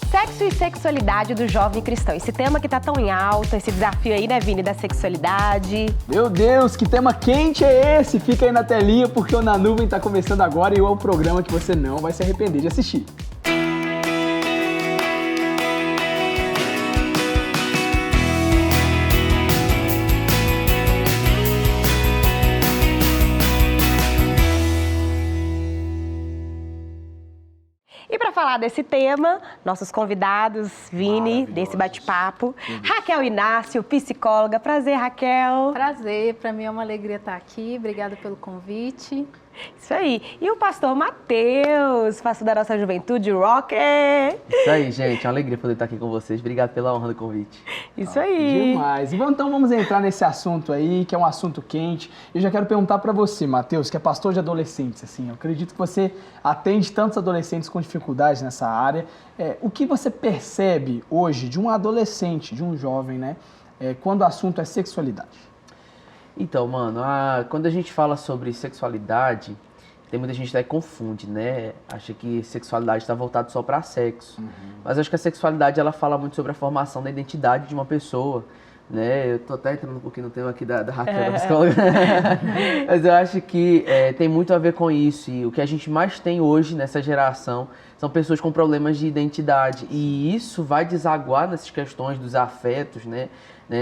Sexo e sexualidade do jovem cristão. Esse tema que tá tão em alta, esse desafio aí, né, Vini, da sexualidade. Meu Deus, que tema quente é esse? Fica aí na telinha porque o Na Nuvem tá começando agora e é um programa que você não vai se arrepender de assistir. E para falar desse tema, nossos convidados, Vini, desse bate-papo, Raquel Inácio, psicóloga. Prazer, Raquel. Prazer, para mim é uma alegria estar aqui. Obrigada pelo convite. Isso aí. E o pastor Matheus, pastor da nossa juventude, rocker. Isso aí, gente. É uma alegria poder estar aqui com vocês. Obrigado pela honra do convite. Isso aí. Demais. Então vamos entrar nesse assunto aí, que é um assunto quente. Eu já quero perguntar para você, Matheus, que é pastor de adolescentes, assim. Eu acredito que você atende tantos adolescentes com dificuldades nessa área. O que você percebe hoje de um adolescente, de um jovem, né, quando o assunto é sexualidade? Então, mano, quando a gente fala sobre sexualidade, tem muita gente que confunde, né? Acha que sexualidade está voltado só para sexo. Mas acho que a sexualidade, ela fala muito sobre a formação da identidade de uma pessoa, né? Eu tô até entrando um pouquinho no tema aqui da Raquel, da psicóloga. Mas eu acho que tem muito a ver com isso. E o que a gente mais tem hoje nessa geração são pessoas com problemas de identidade. E isso vai desaguar nessas questões dos afetos, né?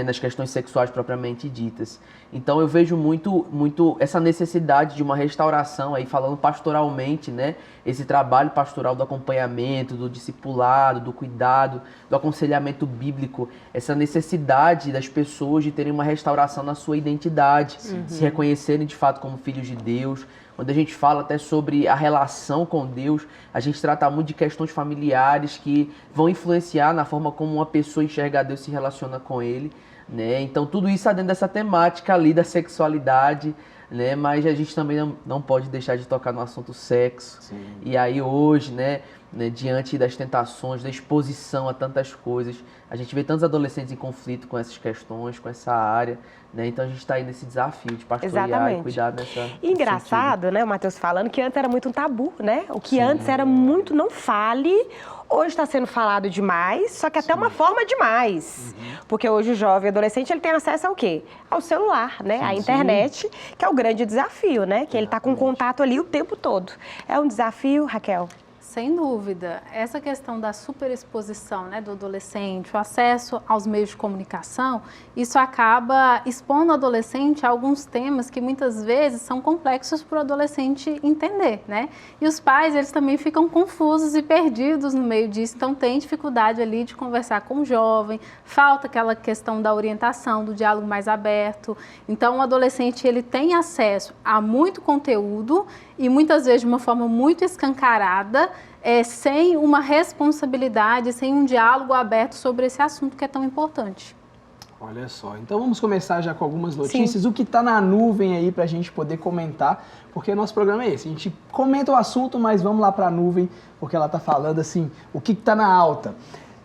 Nas questões sexuais propriamente ditas. Então eu vejo muito essa necessidade de uma restauração, aí falando pastoralmente, né? Esse trabalho pastoral do acompanhamento, do discipulado, do cuidado, do aconselhamento bíblico, essa necessidade das pessoas de terem uma restauração na sua identidade, se reconhecerem de fato como filhos de Deus. Quando a gente fala até sobre a relação com Deus, a gente trata muito de questões familiares que vão influenciar na forma como uma pessoa enxerga Deus e se relaciona com Ele, né? Então tudo isso está dentro dessa temática ali da sexualidade, né? Mas a gente também não pode deixar de tocar no assunto sexo. Sim. E aí hoje, né, diante das tentações, da exposição a tantas coisas, a gente vê tantos adolescentes em conflito com essas questões, com essa área, né? Então a gente está aí nesse desafio de pastorear e cuidar dessa... Engraçado, né, o Matheus falando que antes era muito um tabu, né? O que antes era muito não fale, hoje está sendo falado demais, só que até uma forma demais. Porque hoje o jovem adolescente, ele tem acesso ao quê? Ao celular, né? À internet, que é o grande desafio, né? Que ele está com contato ali o tempo todo. É um desafio, Raquel? Sem dúvida. Essa questão da superexposição, né, do adolescente, o acesso aos meios de comunicação, isso acaba expondo o adolescente a alguns temas que muitas vezes são complexos para o adolescente entender, né? E os pais, eles também ficam confusos e perdidos no meio disso, então tem dificuldade ali de conversar com o jovem, falta aquela questão da orientação, do diálogo mais aberto. Então o adolescente, ele tem acesso a muito conteúdo e muitas vezes de uma forma muito escancarada, sem uma responsabilidade, sem um diálogo aberto sobre esse assunto que é tão importante. Olha só, então vamos começar já com algumas notícias. O que está na nuvem aí para a gente poder comentar, porque o nosso programa é esse. A gente comenta o assunto, mas vamos lá para a nuvem, porque ela está falando assim, o que está na alta.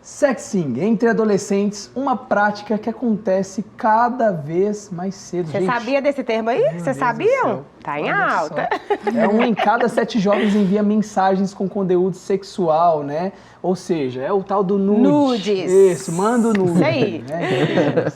Sexting entre adolescentes, uma prática que acontece cada vez mais cedo. Você sabia desse termo aí? Vocês sabiam? Tá em alta. Só. 1 em cada 7 jovens envia mensagens com conteúdo sexual, né? Ou seja, é o tal do nude. Nudes. Isso, manda o nude. Isso aí. Né?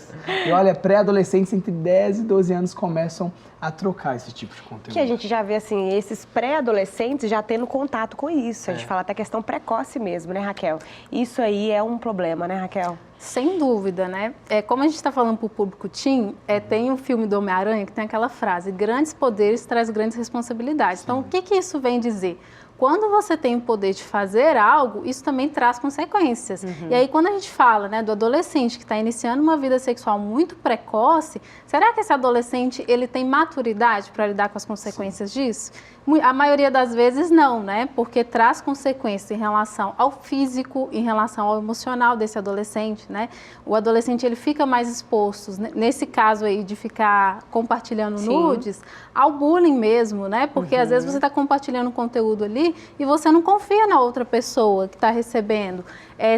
E olha, pré-adolescentes entre 10 e 12 anos começam a trocar esse tipo de conteúdo. Que a gente já vê, assim, esses pré-adolescentes já tendo contato com isso. A gente fala até questão precoce mesmo, né, Raquel? Isso aí é um problema, né, Raquel? Sem dúvida, né? Como a gente está falando para o público teen, tem um filme do Homem-Aranha que tem aquela frase, grandes poderes traz grandes responsabilidades. Sim. Então, o que isso vem dizer? Quando você tem o poder de fazer algo, isso também traz consequências. E aí, quando a gente fala, né, do adolescente que está iniciando uma vida sexual muito precoce, será que esse adolescente ele tem maturidade para lidar com as consequências disso? A maioria das vezes não, né? Porque traz consequências em relação ao físico, em relação ao emocional desse adolescente, né? O adolescente ele fica mais exposto, nesse caso aí de ficar compartilhando nudes, ao bullying mesmo, né? Porque às vezes você está compartilhando conteúdo ali e você não confia na outra pessoa que está recebendo.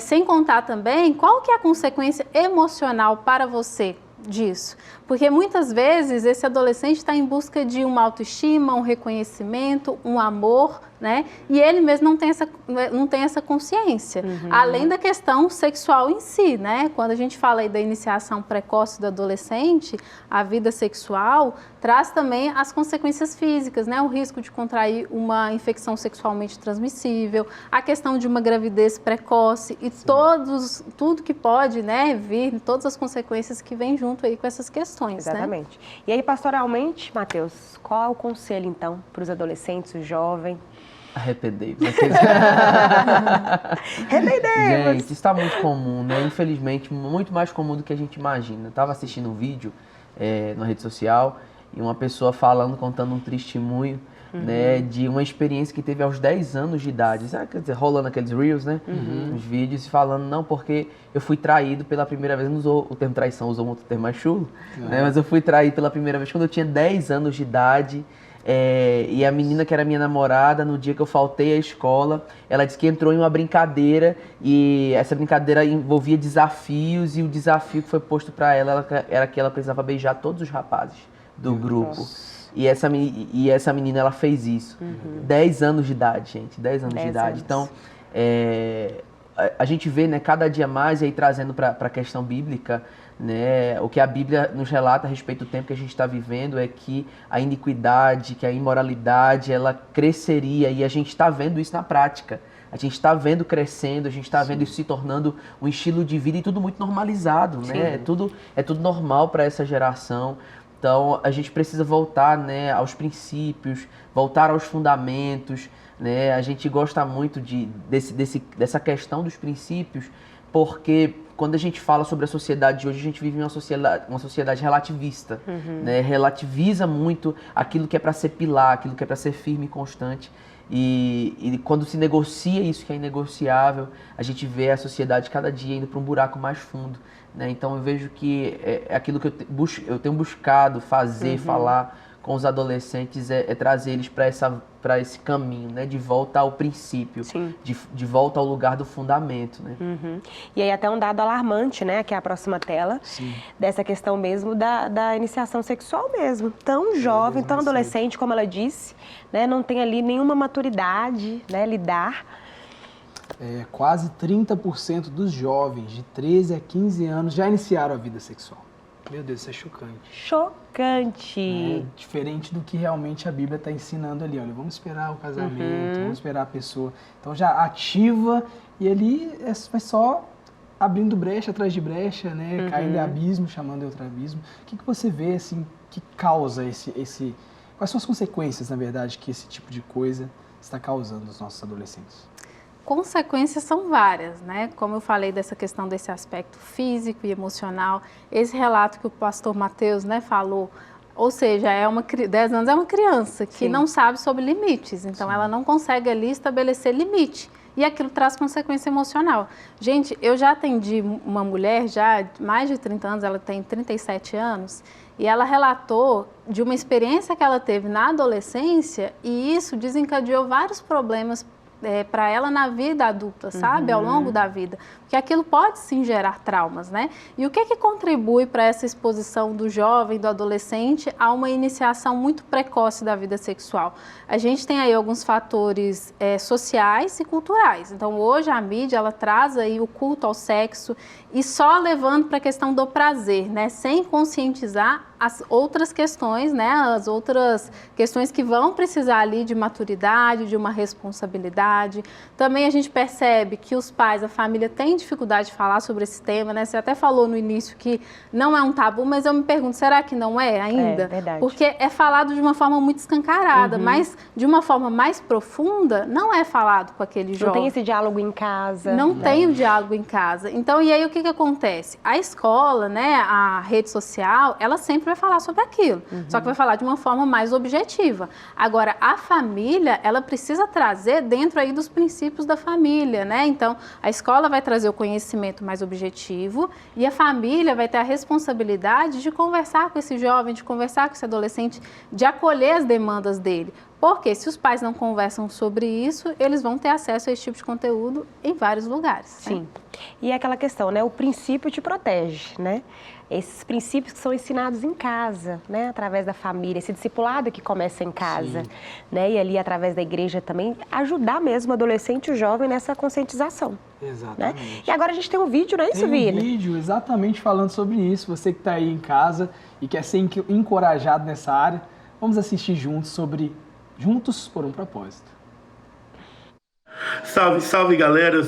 Sem contar também qual que é a consequência emocional para você disso, porque muitas vezes esse adolescente está em busca de uma autoestima, um reconhecimento, um amor né? E ele mesmo não tem essa consciência. Além da questão sexual em si, né? Quando a gente fala aí da iniciação precoce do adolescente, a vida sexual traz também as consequências físicas, né? O risco de contrair uma infecção sexualmente transmissível, a questão de uma gravidez precoce e tudo que pode, né, vir, todas as consequências que vêm junto aí com essas questões, Exatamente. Né? E aí, pastoralmente, Matheus, qual é o conselho, então, para os adolescentes, os jovens? Arrependei-vos. Arrependei-vos! Gente, isso está muito comum, né? Infelizmente, muito mais comum do que a gente imagina. Eu estava assistindo um vídeo na rede social e uma pessoa contando um testemunho, né, de uma experiência que teve aos 10 anos de idade. Sabe, quer dizer, rolando aqueles reels, né? Os vídeos falando, não, porque eu fui traído pela primeira vez. Não usou o termo traição, usou um outro termo mais chulo, né? Mas eu fui traído pela primeira vez quando eu tinha 10 anos de idade. E a menina que era minha namorada, no dia que eu faltei à escola, ela disse que entrou em uma brincadeira e essa brincadeira envolvia desafios e o desafio que foi posto para ela era que ela precisava beijar todos os rapazes do grupo. Nossa. E essa menina, ela fez isso. 10 anos de idade, gente. 10 anos de idade. Anos. Então, a gente vê, né, cada dia mais, e aí trazendo para a questão bíblica, né, o que a Bíblia nos relata a respeito do tempo que a gente está vivendo é que a iniquidade, que a imoralidade, ela cresceria, e a gente está vendo isso na prática. A gente está vendo crescendo, a gente está vendo isso se tornando um estilo de vida e tudo muito normalizado, né? É tudo normal para essa geração. Então, a gente precisa voltar, né, aos princípios, voltar aos fundamentos, né? A gente gosta muito dessa questão dos princípios, porque quando a gente fala sobre a sociedade de hoje, a gente vive em uma sociedade relativista, né? Relativiza muito aquilo que é para ser pilar, aquilo que é para ser firme e constante. E quando se negocia isso que é inegociável, a gente vê a sociedade cada dia indo para um buraco mais fundo, né? Então eu vejo que é aquilo que eu tenho buscado fazer, falar com os adolescentes, é trazer eles para esse caminho, né? De volta ao princípio, de volta ao lugar do fundamento, né? E aí até um dado alarmante, né? Que é a próxima tela, dessa questão mesmo da iniciação sexual mesmo. Tão jovem, tão adolescente, como ela disse, né? Não tem ali nenhuma maturidade, né? Lidar. Quase 30% dos jovens de 13 a 15 anos já iniciaram a vida sexual. Meu Deus, isso é chocante. Chocante. Diferente do que realmente a Bíblia está ensinando ali. Olha, vamos esperar o casamento, vamos esperar a pessoa. Então já ativa e ali vai só abrindo brecha atrás de brecha, né? Caindo em abismo, chamando de outro abismo. O que você vê, assim, que causa esse... Quais são as consequências, na verdade, que esse tipo de coisa está causando nos nossos adolescentes? Consequências são várias, né? Como eu falei dessa questão desse aspecto físico e emocional, esse relato que o pastor Matheus, né, falou, ou seja, 10 anos é uma criança que não sabe sobre limites, então ela não consegue ali estabelecer limite. E aquilo traz consequência emocional. Gente, eu já atendi uma mulher já de mais de 30 anos, ela tem 37 anos, e ela relatou de uma experiência que ela teve na adolescência e isso desencadeou vários problemas para ela na vida adulta, sabe? Ao longo da vida. Porque aquilo pode sim gerar traumas, né? E o que contribui para essa exposição do jovem, do adolescente, a uma iniciação muito precoce da vida sexual? A gente tem aí alguns fatores sociais e culturais. Então, hoje a mídia, ela traz aí o culto ao sexo e só levando para a questão do prazer, né? Sem conscientizar as outras questões, né? As outras questões que vão precisar ali de maturidade, de uma responsabilidade. Também a gente percebe que os pais, a família tem dificuldade de falar sobre esse tema, né? Você até falou no início que não é um tabu, mas eu me pergunto, será que não é ainda? É verdade. Porque é falado de uma forma muito escancarada, mas de uma forma mais profunda, não é falado com aquele jovem. Não tem esse diálogo em casa. Não tem o diálogo em casa. Então, e aí o que acontece? A escola, né, a rede social, ela sempre vai falar sobre aquilo, só que vai falar de uma forma mais objetiva. Agora, a família, ela precisa trazer dentro aí dos princípios da família, né? Então, a escola vai trazer o conhecimento mais objetivo e a família vai ter a responsabilidade de conversar com esse jovem, de conversar com esse adolescente, de acolher as demandas dele. Porque se os pais não conversam sobre isso, eles vão ter acesso a esse tipo de conteúdo em vários lugares. Sim. Né? E é aquela questão, né? O princípio te protege, né? Esses princípios que são ensinados em casa, né? Através da família, esse discipulado que começa em casa, né? E ali através da igreja também, ajudar mesmo o adolescente e o jovem nessa conscientização. Exatamente. Né? E agora a gente tem um vídeo, não é isso, Tem Vini? um vídeo exatamente falando sobre isso. Você que está aí em casa e quer ser encorajado nessa área, vamos assistir juntos sobre Juntos por um Propósito. Salve, salve, galera! Eu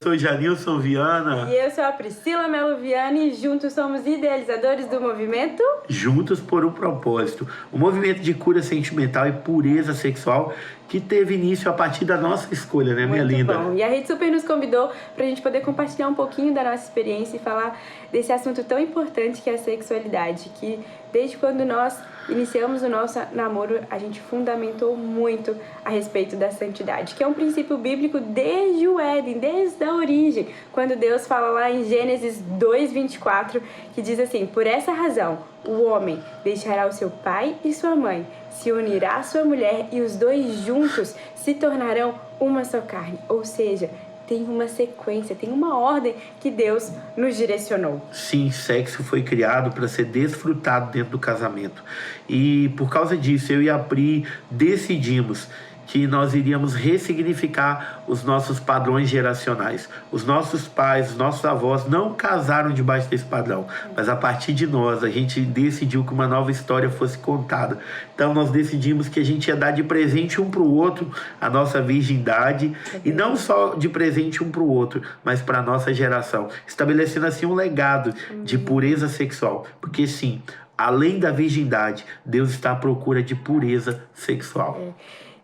sou Janilson Viana. E eu sou a Priscila Melo Viana e juntos somos idealizadores do movimento Juntos por um Propósito, um movimento de cura sentimental e pureza sexual que teve início a partir da nossa escolha, né, minha linda? bom. E a Rede Super nos convidou para a gente poder compartilhar um pouquinho da nossa experiência e falar desse assunto tão importante que é a sexualidade, que desde quando nós iniciamos o nosso namoro, a gente fundamentou muito a respeito da santidade, que é um princípio bíblico desde o Éden, desde a origem, quando Deus fala lá em Gênesis 2:24, que diz assim: por essa razão, o homem deixará o seu pai e sua mãe, se unirá à sua mulher e os dois juntos se tornarão uma só carne. Ou seja, tem uma sequência, tem uma ordem que Deus nos direcionou. Sim, sexo foi criado para ser desfrutado dentro do casamento. E por causa disso, eu e a Pri decidimos que nós iríamos ressignificar os nossos padrões geracionais. Os nossos pais, os nossos avós não casaram debaixo desse padrão, mas a partir de nós, a gente decidiu que uma nova história fosse contada. Então nós decidimos que a gente ia dar de presente um para o outro a nossa virgindade, e não só de presente um para o outro, mas para a nossa geração, estabelecendo assim um legado de pureza sexual. Porque sim, além da virgindade, Deus está à procura de pureza sexual.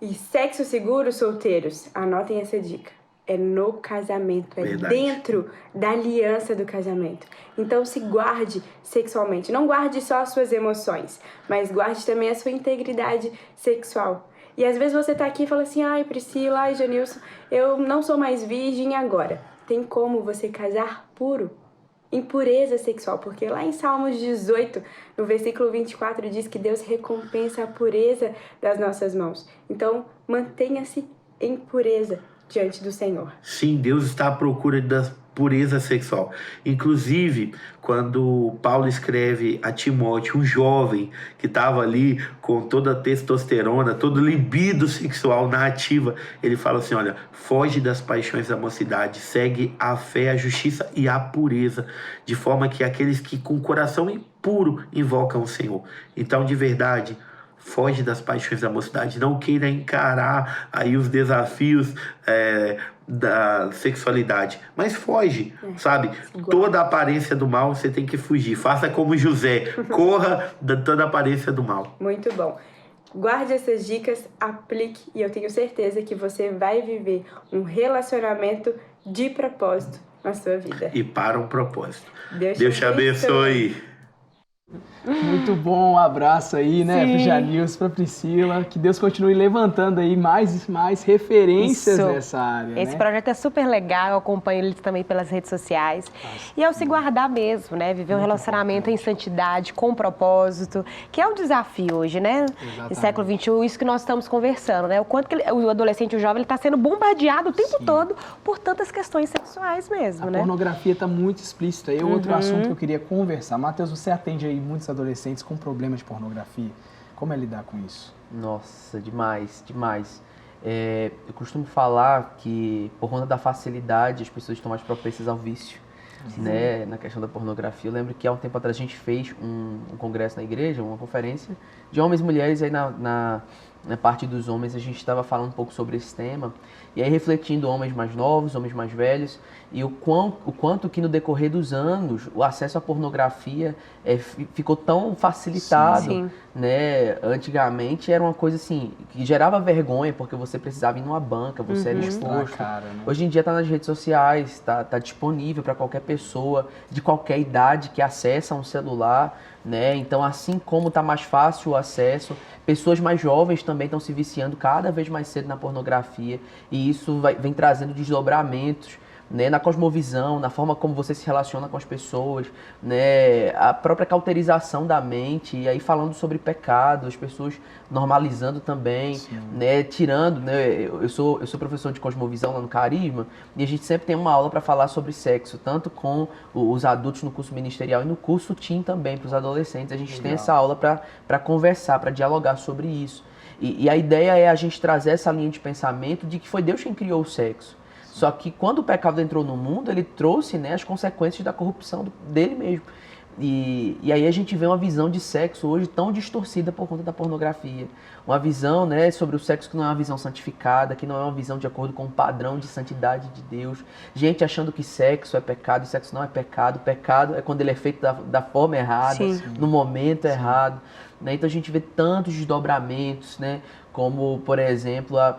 E sexo seguro, solteiros, anotem essa dica. É no casamento, é Verdade. dentro da aliança do casamento. Então se guarde sexualmente. Não guarde só as suas emoções, mas guarde também a sua integridade sexual. E às vezes você tá aqui e fala assim: ai, Priscila, ai, Janilson, eu não sou mais virgem agora. Tem como você casar puro? Em pureza sexual, porque lá em Salmos 18, no versículo 24, diz que Deus recompensa a pureza das nossas mãos. Então, mantenha-se em pureza diante do Senhor. Sim, Deus está à procura da pureza sexual. Inclusive, quando Paulo escreve a Timóteo, um jovem que estava ali com toda a testosterona, todo o libido sexual na ativa, ele fala assim: olha, foge das paixões da mocidade, segue a fé, a justiça e a pureza, de forma que aqueles que com coração impuro invocam o Senhor. Então, de verdade, foge das paixões da mocidade, não queira encarar aí os desafios da sexualidade, mas foge, sabe? Toda a aparência do mal você tem que fugir. Faça como José, corra de toda a aparência do mal. Muito bom. Guarde essas dicas, aplique e eu tenho certeza que você vai viver um relacionamento de propósito na sua vida. E para um propósito. Deus te abençoe. Muito bom, um abraço aí, né, Sim. pro Janilson, pra Priscila. Que Deus continue levantando aí mais referências Isso. nessa área, Esse né? projeto é super legal, eu acompanho ele também pelas redes sociais. E é o se guardar mesmo, né? Viver um relacionamento em santidade, com propósito, que é um desafio hoje, né? Exatamente. No século XXI, isso que nós estamos conversando, né? O quanto que o adolescente e o jovem está sendo bombardeado o tempo todo por tantas questões sexuais mesmo, A né? pornografia está muito explícita. E outro assunto que eu queria conversar. Matheus, você atende aí muitos adolescentes com problemas de pornografia. Como é lidar com isso? Nossa, demais, demais. Eu costumo falar que, por conta da facilidade, as pessoas estão mais propensas ao vício, né, na questão da pornografia. Eu lembro que há um tempo atrás a gente fez um congresso na igreja, uma conferência de homens e mulheres, aí na parte dos homens a gente estava falando um pouco sobre esse tema, e aí refletindo homens mais novos, homens mais velhos, e o quanto que no decorrer dos anos o acesso à pornografia ficou tão facilitado, Sim. né? Antigamente era uma coisa assim, que gerava vergonha, porque você precisava ir numa banca, você era exposto. Na cara, né? Hoje em dia está nas redes sociais, tá disponível para qualquer pessoa de qualquer idade que acessa um celular, né? Então, assim como está mais fácil o acesso, pessoas mais jovens também estão se viciando cada vez mais cedo na pornografia, e isso vem trazendo desdobramentos, né, na cosmovisão, na forma como você se relaciona com as pessoas, né, a própria cauterização da mente, e aí falando sobre pecado, as pessoas normalizando também, né, tirando, né, eu sou professor de cosmovisão lá no Carisma, e a gente sempre tem uma aula para falar sobre sexo, tanto com os adultos no curso ministerial e no curso teen também, para os adolescentes. A gente tem essa aula para conversar, para dialogar sobre isso. E a ideia é a gente trazer essa linha de pensamento de que foi Deus quem criou o sexo. Só que quando o pecado entrou no mundo, ele trouxe, né, as consequências da corrupção dele mesmo. E aí a gente vê uma visão de sexo hoje tão distorcida por conta da pornografia. Uma visão, né, sobre o sexo que não é uma visão santificada, que não é uma visão de acordo com o padrão de santidade de Deus. Gente achando que sexo é pecado, e sexo não é pecado. Pecado é quando ele é feito da forma errada, no momento errado. Né? Então a gente vê tantos desdobramentos, né, como, por exemplo, a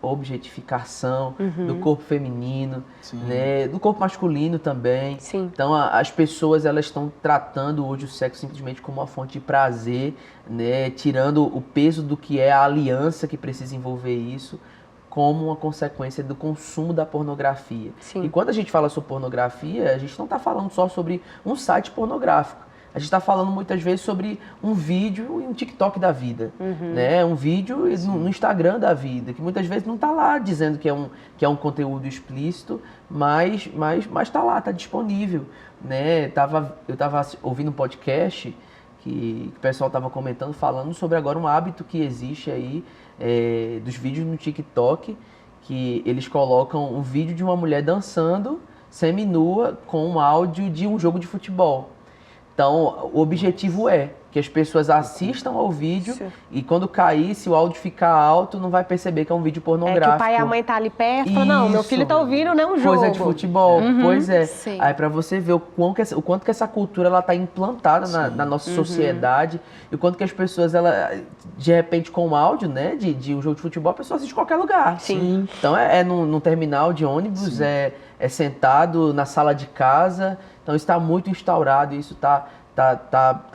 objetificação do corpo feminino, né, do corpo masculino também. Então as pessoas elas estão tratando hoje o sexo simplesmente como uma fonte de prazer, né, tirando o peso do que é a aliança que precisa envolver isso como uma consequência do consumo da pornografia. E quando a gente fala sobre pornografia, a gente não está falando só sobre um site pornográfico. A gente está falando muitas vezes sobre um vídeo e um TikTok da vida, né? Um vídeo no Instagram da vida, que muitas vezes não está lá dizendo que é um conteúdo explícito, mas está lá, está disponível, né? Eu estava ouvindo um podcast que o pessoal estava comentando, falando sobre agora um hábito que existe aí dos vídeos no TikTok, que eles colocam um vídeo de uma mulher dançando seminua com um áudio de um jogo de futebol. Então, o objetivo é que as pessoas assistam ao vídeo e quando cair, se o áudio ficar alto, não vai perceber que é um vídeo pornográfico. É que o pai e a mãe tá ali perto e fala, não, meu filho tá ouvindo, não é um jogo. Coisa de futebol, pois é. Aí pra você ver o quanto que essa cultura ela tá implantada na nossa sociedade e o quanto que as pessoas, de repente, com o áudio, né, de um jogo de futebol, a pessoa assiste em qualquer lugar. Então, é num terminal de ônibus, é sentado na sala de casa. Então, isso está muito instaurado e isso está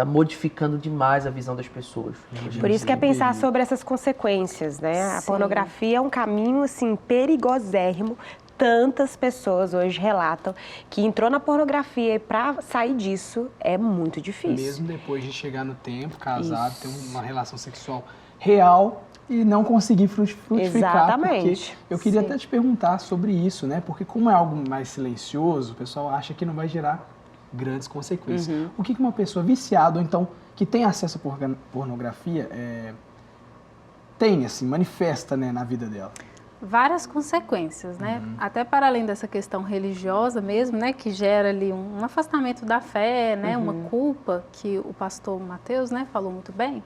modificando demais a visão das pessoas. Por isso que é pensar sobre essas consequências, né? A pornografia é um caminho, assim, perigosérrimo. Tantas pessoas hoje relatam que entrou na pornografia e para sair disso é muito difícil. Mesmo depois de chegar no tempo, casado, ter uma relação sexual real e não conseguir frutificar. Exatamente. Porque eu queria até te perguntar sobre isso, né? Porque como é algo mais silencioso, o pessoal acha que não vai gerar grandes consequências. O que uma pessoa viciada, ou então que tem acesso à pornografia, tem, assim, manifesta, né, na vida dela? Várias consequências, né? Até para além dessa questão religiosa mesmo, né? Que gera ali um afastamento da fé, né? Uma culpa, que o pastor Mateus, né, falou muito bem.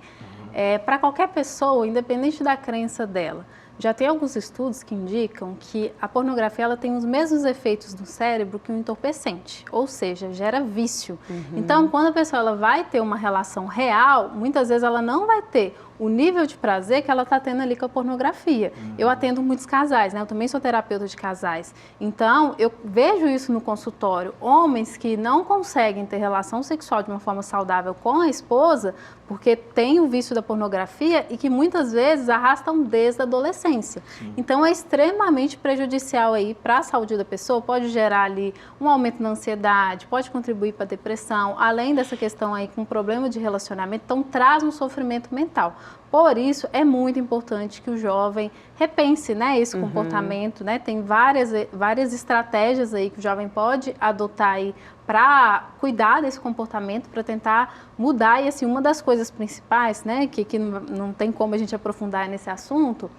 Para qualquer pessoa, independente da crença dela, já tem alguns estudos que indicam que a pornografia ela tem os mesmos efeitos no cérebro que um entorpecente, ou seja, gera vício. Então, quando a pessoa ela vai ter uma relação real, muitas vezes ela não vai ter o nível de prazer que ela está tendo ali com a pornografia. Eu atendo muitos casais, né? Eu também sou terapeuta de casais. Então, eu vejo isso no consultório. Homens que não conseguem ter relação sexual de uma forma saudável com a esposa, porque tem o vício da pornografia e que muitas vezes arrastam desde a adolescência. Então, é extremamente prejudicial aí para a saúde da pessoa, pode gerar ali um aumento na ansiedade, pode contribuir para a depressão, além dessa questão aí com problema de relacionamento, então traz um sofrimento mental. Por isso, é muito importante que o jovem repense, né, esse comportamento, né? Tem várias estratégias aí que o jovem pode adotar aí para cuidar desse comportamento, para tentar mudar. E assim, uma das coisas principais, né, que não tem como a gente aprofundar nesse assunto,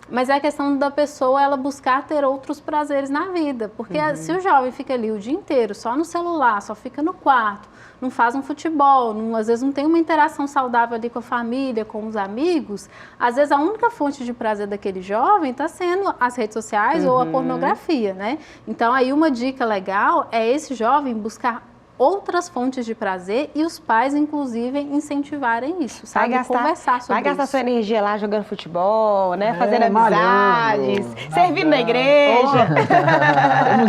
mas é a questão da pessoa ela buscar ter outros prazeres na vida. Porque se o jovem fica ali o dia inteiro só no celular, só fica no quarto, não faz um futebol, às vezes não tem uma interação saudável ali com a família, com os amigos, às vezes a única fonte de prazer daquele jovem está sendo as redes sociais ou a pornografia, né? Então aí uma dica legal é esse jovem buscar outras fontes de prazer e os pais, inclusive, incentivarem isso, sabe? Conversar sobre isso. Vai gastar sua energia lá jogando futebol, né? Fazendo amizades, servindo na igreja.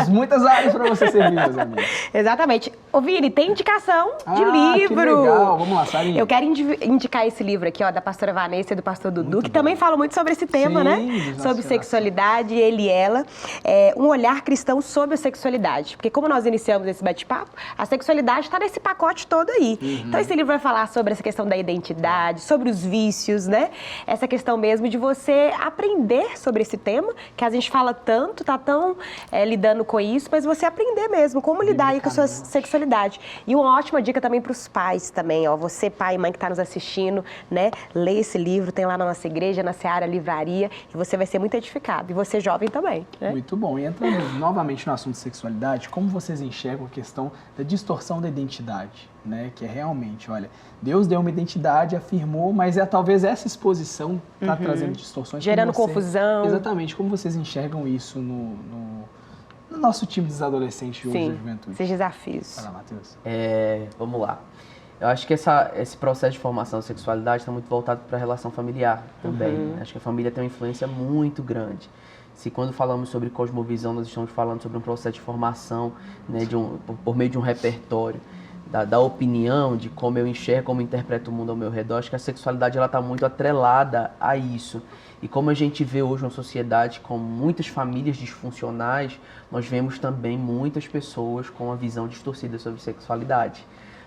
Temos muitas áreas para você servir, meus amigos. Exatamente. Ô, Vini, tem indicação de livro. Que legal. Vamos lá, Sarinha. Eu quero indicar esse livro aqui, ó, da pastora Vanessa e do pastor Dudu, Muito que bom. também fala muito sobre esse tema, Sim, né? Sobre sexualidade, ele e ela. Um olhar cristão sobre a sexualidade. Porque como nós iniciamos esse bate-papo, a sexualidade está nesse pacote todo aí. Então esse livro vai falar sobre essa questão da identidade, sobre os vícios, né? Essa questão mesmo de você aprender sobre esse tema, que a gente fala tanto, tá tão lidando com isso, mas você aprender mesmo como lidar aí com a sua sexualidade. E uma ótima dica também para os pais também, ó. Você, pai e mãe que está nos assistindo, né? Lê esse livro, tem lá na nossa igreja, na Seara Livraria, e você vai ser muito edificado. E você jovem também, né? Muito bom. E entrando novamente no assunto de sexualidade, como vocês enxergam a questão da distorção da identidade, né? Que é realmente, olha, Deus deu uma identidade, afirmou, mas talvez essa exposição está trazendo distorções. Gerando confusão. Exatamente. Como vocês enxergam isso no nosso time dos adolescentes hoje da juventude? Esses desafios. Fala, Matheus. Vamos lá. Eu acho que esse processo de formação da sexualidade está muito voltado para a relação familiar também. Acho que a família tem uma influência muito grande. Se quando falamos sobre cosmovisão, nós estamos falando sobre um processo de formação, né, por meio de um repertório, da opinião, de como eu enxergo, como eu interpreto o mundo ao meu redor, acho que a sexualidade está muito atrelada a isso. E como a gente vê hoje uma sociedade com muitas famílias disfuncionais, nós vemos também muitas pessoas com uma visão distorcida sobre sexualidade.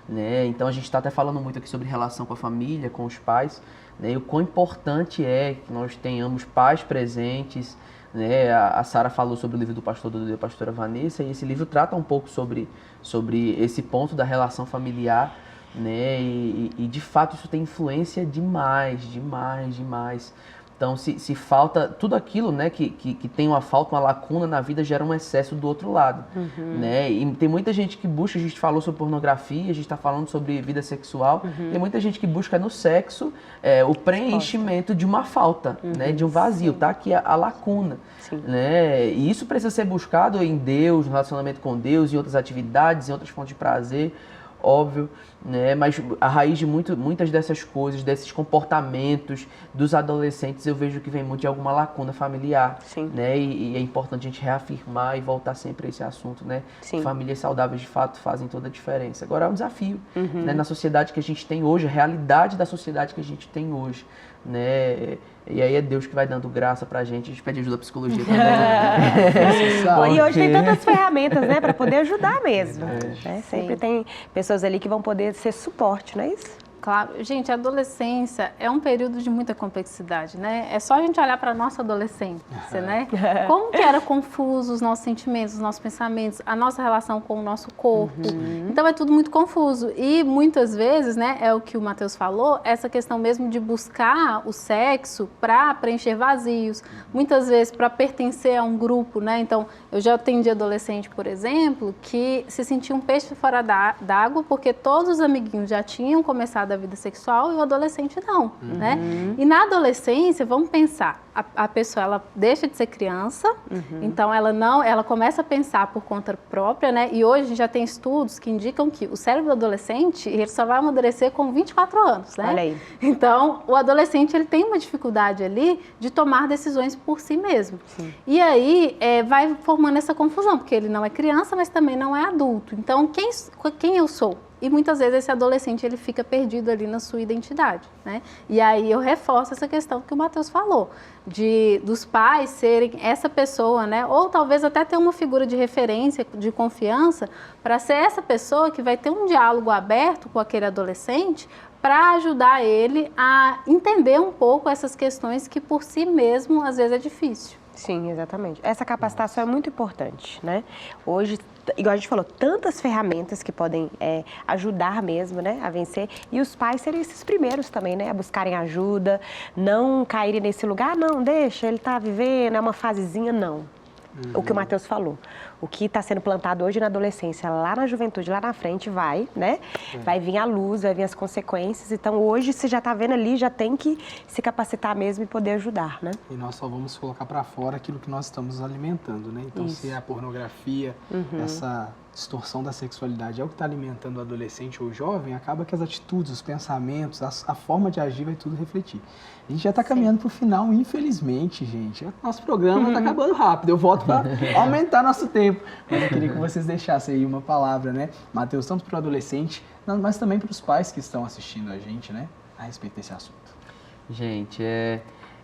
Né? Então a gente está até falando muito aqui sobre relação com a família, com os pais, né? E o quão importante é que nós tenhamos pais presentes, né? A Sara falou sobre o livro do pastor Dudu e da pastora Vanessa, e esse livro trata um pouco sobre esse ponto da relação familiar, né? E de fato isso tem influência demais. Então, se falta tudo aquilo, né, que tem uma falta, uma lacuna na vida, gera um excesso do outro lado, né? E tem muita gente que busca, a gente falou sobre pornografia, a gente está falando sobre vida sexual, tem muita gente que busca no sexo o preenchimento de uma falta, né, de um vazio, tá aqui a lacuna, né? E isso precisa ser buscado em Deus, no relacionamento com Deus, em outras atividades, em outras fontes de prazer, óbvio, né? Mas a raiz de muitas dessas coisas, desses comportamentos dos adolescentes, eu vejo que vem muito de alguma lacuna familiar, né? E é importante a gente reafirmar e voltar sempre a esse assunto, né? Famílias saudáveis, de fato, fazem toda a diferença. Agora é um desafio, né? Na sociedade que a gente tem hoje, a realidade da sociedade que a gente tem hoje, né? E aí é Deus que vai dando graça pra gente, a gente pede ajuda à psicologia também. E hoje tem tantas ferramentas, né, pra poder ajudar mesmo. Né? Sempre tem pessoas ali que vão poder ser suporte, não é isso? Claro. Gente, a adolescência é um período de muita complexidade, né? É só a gente olhar para a nossa adolescência, né? Como que era confuso os nossos sentimentos, os nossos pensamentos, a nossa relação com o nosso corpo. Então, é tudo muito confuso. E, muitas vezes, né, é o que o Matheus falou, essa questão mesmo de buscar o sexo para preencher vazios, muitas vezes para pertencer a um grupo, né? Então, eu já atendi adolescente, por exemplo, que se sentia um peixe fora d'água porque todos os amiguinhos já tinham começado a vida sexual e o adolescente não, né? E na adolescência, vamos pensar, a pessoa, ela deixa de ser criança, então ela começa a pensar por conta própria, né? E hoje a gente já tem estudos que indicam que o cérebro do adolescente, ele só vai amadurecer com 24 anos, né? Olha aí. Então, o adolescente, ele tem uma dificuldade ali de tomar decisões por si mesmo. E aí, vai formando essa confusão, porque ele não é criança, mas também não é adulto. Então, quem eu sou? E muitas vezes esse adolescente ele fica perdido ali na sua identidade, né? E aí eu reforço essa questão que o Matheus falou, dos pais serem essa pessoa, né? Ou talvez até ter uma figura de referência, de confiança, para ser essa pessoa que vai ter um diálogo aberto com aquele adolescente para ajudar ele a entender um pouco essas questões que por si mesmo às vezes é difícil. Sim, exatamente. Essa capacitação é muito importante, né? Hoje, igual a gente falou, tantas ferramentas que podem ajudar mesmo, né, a vencer. E os pais serem esses primeiros também, né, a buscarem ajuda, não caírem nesse lugar, não, deixa, ele tá vivendo, é uma fasezinha, não. O que o Matheus falou. O que está sendo plantado hoje na adolescência, lá na juventude, lá na frente, vai, né? Vai vir a luz, vai vir as consequências. Então, hoje, você já está vendo ali, já tem que se capacitar mesmo e poder ajudar, né? E nós só vamos colocar para fora aquilo que nós estamos alimentando, né? Então, se é a pornografia, essa distorção da sexualidade é o que está alimentando o adolescente ou o jovem, acaba que as atitudes, os pensamentos, a forma de agir vai tudo refletir. A gente já está caminhando para o final, infelizmente, gente. Nosso programa está acabando rápido. Eu volto para aumentar nosso tempo tempo, mas eu queria que vocês deixassem aí uma palavra, né, Matheus, tanto para o adolescente, mas também para os pais que estão assistindo a gente, né, a respeito desse assunto. Gente, é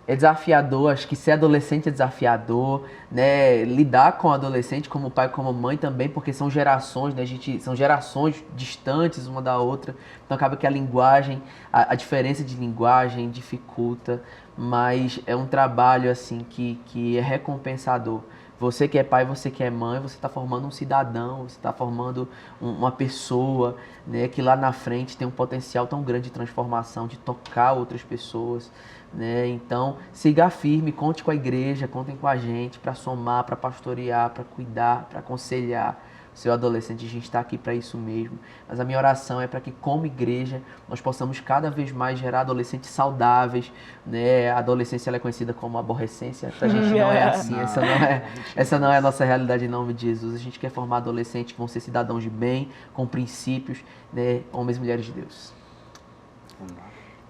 desafiador, acho que ser adolescente é desafiador, né? Lidar com o adolescente como pai, como mãe também, porque são gerações, né? São gerações distantes uma da outra, então acaba que a linguagem, a diferença de linguagem dificulta, mas é um trabalho assim que é recompensador. Você que é pai, você que é mãe, você está formando um cidadão, você está formando uma pessoa, né, que lá na frente tem um potencial tão grande de transformação, de tocar outras pessoas, né? Então, siga firme, conte com a igreja, contem com a gente para somar, para pastorear, para cuidar, para aconselhar o seu adolescente. A gente está aqui para isso mesmo. Mas a minha oração é para que, como igreja, nós possamos cada vez mais gerar adolescentes saudáveis, né? A adolescência ela é conhecida como aborrecência. A gente não é assim, essa não é a nossa realidade em nome de Jesus. A gente quer formar adolescentes que vão ser cidadãos de bem, com princípios, né? Homens e mulheres de Deus.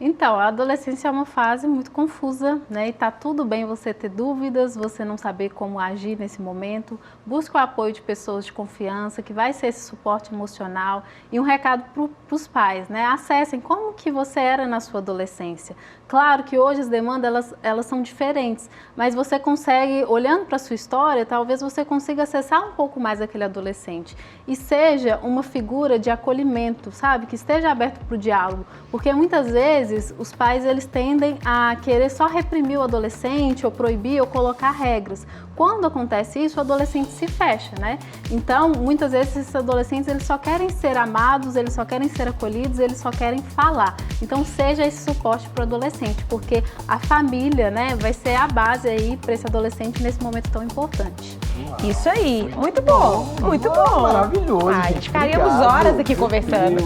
Então, a adolescência é uma fase muito confusa, né? E tá tudo bem você ter dúvidas, você não saber como agir nesse momento. Busque o apoio de pessoas de confiança, que vai ser esse suporte emocional. E um recado para os pais, né? Acessem como que você era na sua adolescência. Claro que hoje as demandas, elas são diferentes, mas você consegue, olhando para a sua história, talvez você consiga acessar um pouco mais aquele adolescente. E seja uma figura de acolhimento, sabe? Que esteja aberto para o diálogo. Porque muitas vezes os pais eles tendem a querer só reprimir o adolescente, ou proibir, ou colocar regras. Quando acontece isso, o adolescente se fecha, né? Então, muitas vezes esses adolescentes eles só querem ser amados, eles só querem ser acolhidos, eles só querem falar. Então, seja esse suporte para o adolescente, porque a família, né, vai ser a base aí para esse adolescente nesse momento tão importante. Isso aí, muito bom, muito bom. Maravilhoso. Ai, ficaríamos horas aqui conversando.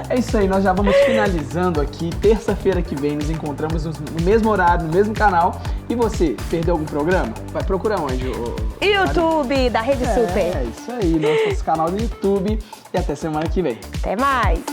É isso aí, nós já vamos finalizando aqui. Terça-feira que vem nos encontramos no mesmo horário, no mesmo canal. E você, perdeu algum programa? Vai procurar onde? YouTube da Rede Super. É isso aí, nosso canal do YouTube. E até semana que vem. Até mais.